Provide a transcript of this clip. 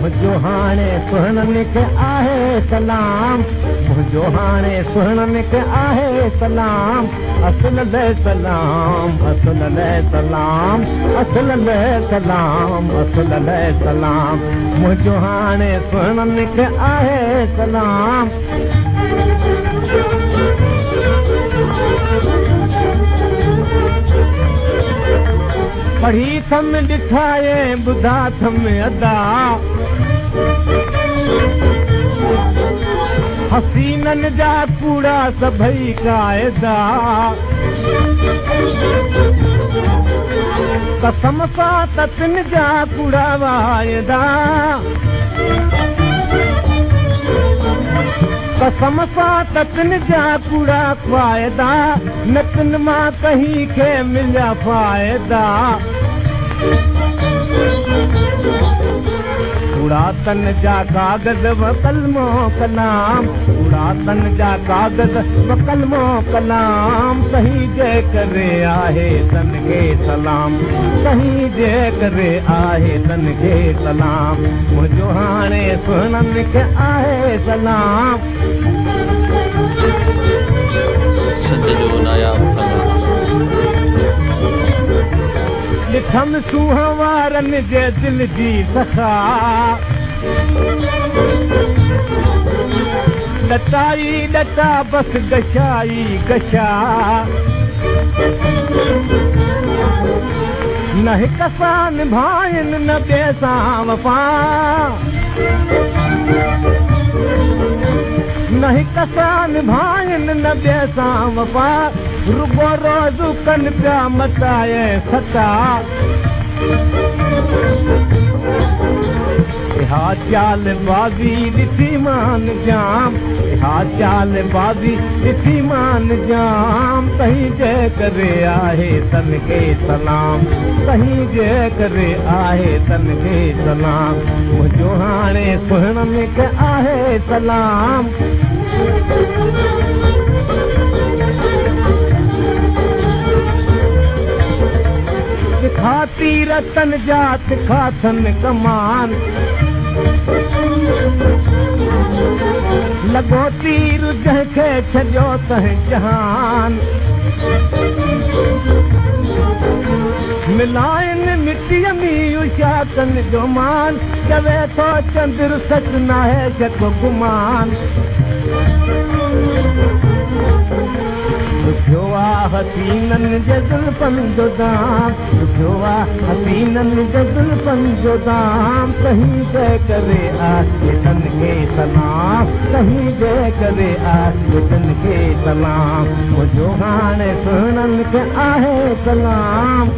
मुंहिंजो हाणे सुहिणनि खे आहे सलाम मुंहिंजो हाणे सुहिणनि खे आहे सलाम असुल सलाम असुल सलाम असुल सलाम असुल सलाम मुंहिंजो हाणे सुहिणनि खे आहे सलाम पढ़ी थम ॾिठाए ॿुधा थम अदा हसीननि जा कूड़ा सभई क़ाइदा कसम सां ततिन जा कूड़ा वाइदा कसम सां ततिन जा कूड़ा क़ाइदा नतिन मां कहीं खे मिलिया फ़ाइदा उड़ातन जा कागज़ व कलमो कलाम उड़ातन जा कागज़ व कलमो कलाम सही जे करे आहे तन खे सलाम सही जे करे आहे तन खे सलाम मुंहिंजो हाणे सुहिणनि खे आहे सलाम सिंध जो नायाब खज़ाना ॾिठम सूंह वारनि जे दिल जी सखा ॾटाई ॾटा बस गशाई गशा न हिक सां निभाइनि न ॿिए सां वफ़ा न हिक सां निभाइनि न ॿिए सां वफ़ा रुगो रोज़ कनि पिया मटाए सता इहा चाल बाज़ी ॾिठी मान जाम इहा चाल बाज़ी ॾिठी मान जाम तहीं जे करे आहे तन खे सलाम तहीं जे करे आहे तन खे सलाम मुंहिंजो हाणे सुहिणनि खे आहे सलाम खाती रतन जात खाथन कमान लॻो तीर जंहिंखे छॾियो तंहिं जहान मिलाइनि मिटीअ में उशातन जो मान चवे थो चंद्र सच नाहे जग गुमान दुखियो आहे हसीननि जे ज़ुल्फ़नि जो दाम दुखियो आहे हसीननि जे ज़ुल्फ़नि जो दाम कहीं जे करे आहे तन खे सलाम कहीं जे करे आहे तन खे सलाम मुंहिंजो हाणे सुहिणनि खे आहे सलाम